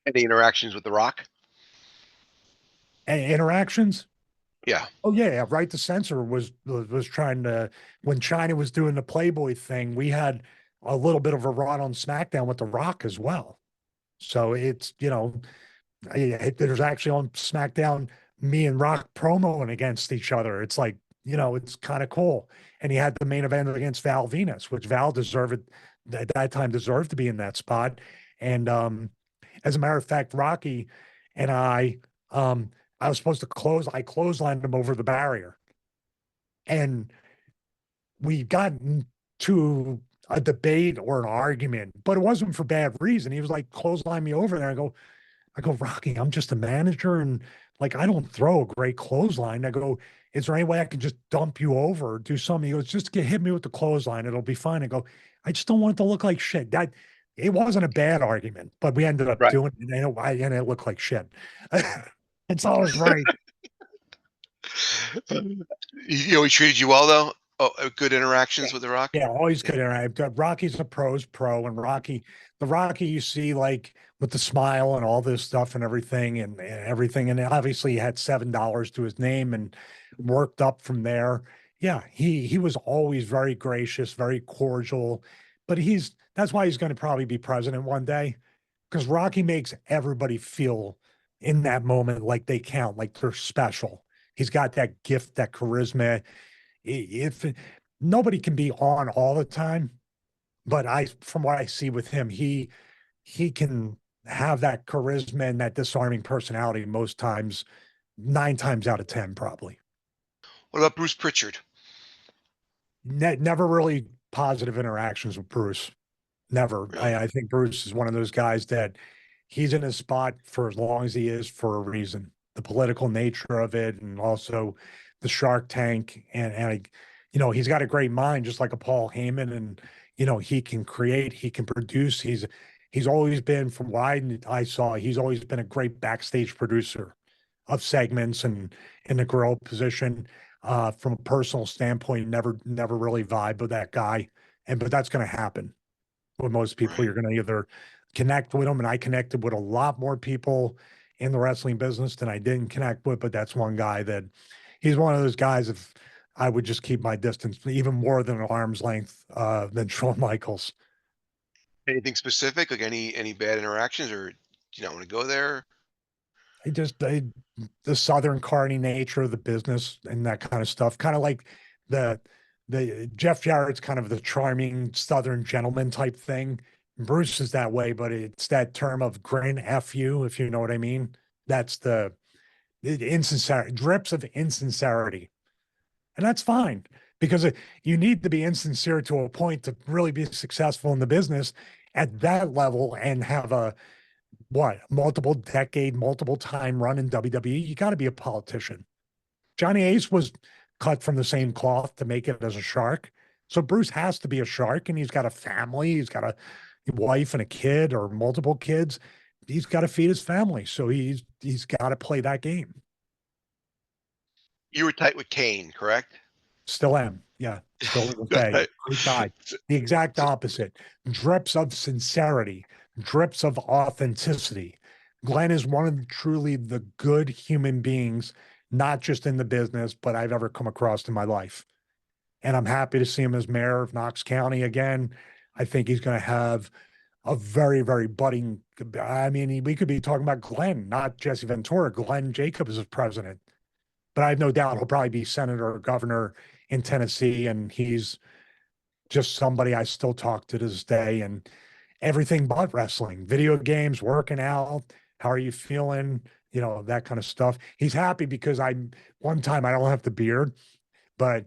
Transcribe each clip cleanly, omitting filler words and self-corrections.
Any interactions with The Rock? Interactions. Yeah. Oh yeah, right. The censor was trying to, when China was doing the Playboy thing, we had a little bit of a run on SmackDown with The Rock as well. So it's, there's actually on SmackDown me and Rock promoing against each other. It's like, it's kind of cool. And he had the main event against Val Venus, which Val deserved at that time deserved to be in that spot. And as a matter of fact, Rocky and um, I was supposed to I clotheslined him over the barrier. And we got into a debate or an argument, but it wasn't for bad reason. He was like clothesline me over there. I go, Rocky, I'm just a manager and like I don't throw a great clothesline. I go, is there any way I can just dump you over or do something? He goes, just hit me with the clothesline. It'll be fine. I go, I just don't want it to look like shit. That it wasn't a bad argument, but we ended up Right. doing it and it looked like shit. It's always right. He treated you well though. Oh, good Yeah. interactions with The Rock. Yeah, always Yeah. good interact. Rocky's a pro's pro, and the Rocky you see like with the smile and all this stuff and everything and everything, and obviously he had $7 to his name and worked up from there. Yeah, he was always very gracious, very cordial, but that's why he's going to probably be president one day because Rocky makes everybody feel in that moment like they count, like they're special. He's got that gift, that charisma. If nobody can be on all the time, but from what I see with him, he can have that charisma and that disarming personality most times, 9 times out of 10, probably. What about Bruce Prichard? Never really positive interactions with Bruce. Never. Really? I think Bruce is one of those guys that he's in his spot for as long as he is for a reason. The political nature of it, and also the Shark Tank, he's got a great mind, just like a Paul Heyman, and he can create, he can produce. He's always been, from what I saw, he's always been a great backstage producer of segments and in the grill position. From a personal standpoint, never really vibe with that guy, but that's going to happen with most people. Right. You're going to either connect with them, and I connected with a lot more people in the wrestling business than I didn't connect with. But that's one guy that he's one of those guys. If I would just keep my distance, even more than an arm's length than Shawn Michaels. Anything specific? Like any bad interactions, or do you not want to go there? The Southern carny nature of the business and that kind of stuff, kind of like the Jeff Jarrett's kind of the charming Southern gentleman type thing. Bruce is that way, but it's that term of grin F you, if you know what I mean. That's the insincerity, drips of insincerity. And that's fine because you need to be insincere to a point to really be successful in the business at that level and have a multiple decade, multiple time run in WWE. You got to be a politician. Johnny Ace was cut from the same cloth to make it as a shark. So Bruce has to be a shark, and he's got a family. He's got a wife and a kid or multiple kids. He's got to feed his family. So he's got to play that game. You were tight with Kane, correct? Still am. Yeah. Still to this day. Right. Great guy. So, The exact so opposite. Drips of sincerity, drips of authenticity. Glenn is one of truly the good human beings, not just in the business, but I've ever come across in my life. And I'm happy to see him as mayor of Knox County again. I think he's going to have a very, very budding. I mean, we could be talking about Glenn, not Jesse Ventura. Glenn Jacobs is president, but I have no doubt he'll probably be senator or governor in Tennessee. And he's just somebody I still talk to this day, and everything but wrestling, video games, working out. How are you feeling? That kind of stuff. He's happy because one time I don't have the beard, but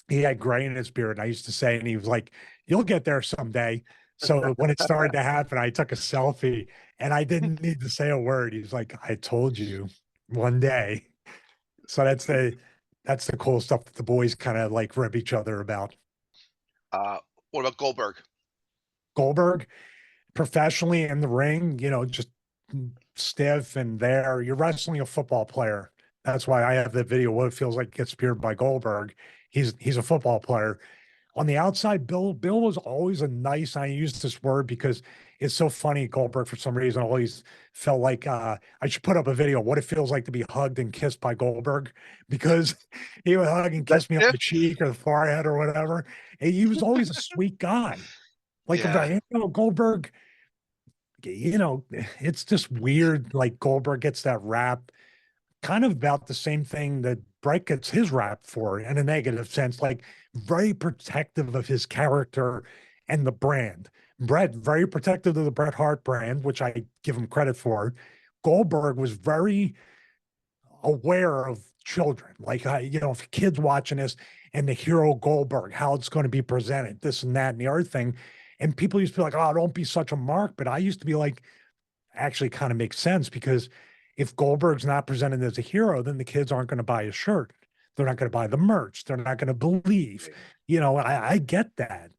he had gray in his beard. And I used to say, and he was like, you'll get there someday. So when it started to happen, I took a selfie and I didn't need to say a word. He's like, I told you one day. So that's the cool stuff that the boys kind of like rib each other about. uh, what about Goldberg? Goldberg, professionally in the ring, just stiff and there. You're wrestling a football player. That's why I have the video. What it feels like gets speared by Goldberg. He's a football player. On the outside, Bill was always a nice. I use this word because it's so funny. Goldberg, for some reason, always felt like I should put up a video of what it feels like to be hugged and kissed by Goldberg because he would hug and That kiss me on stiff? the cheek or the forehead or whatever. And he was always a sweet guy. Like, Yeah. Goldberg, it's just weird. Like, Goldberg gets that rap kind of about the same thing that Bright gets his rap for in a negative sense, like very protective of his character and the brand. Bret, very protective of the Bret Hart brand, which I give him credit for. Goldberg was very aware of children. Like, if kids watching this and the hero Goldberg, how it's going to be presented, this and that and the other thing. And people used to be like, oh, don't be such a mark. But I used to be like, actually kind of makes sense because if Goldberg's not presented as a hero, then the kids aren't going to buy a shirt. They're not going to buy the merch. They're not going to believe. I get that.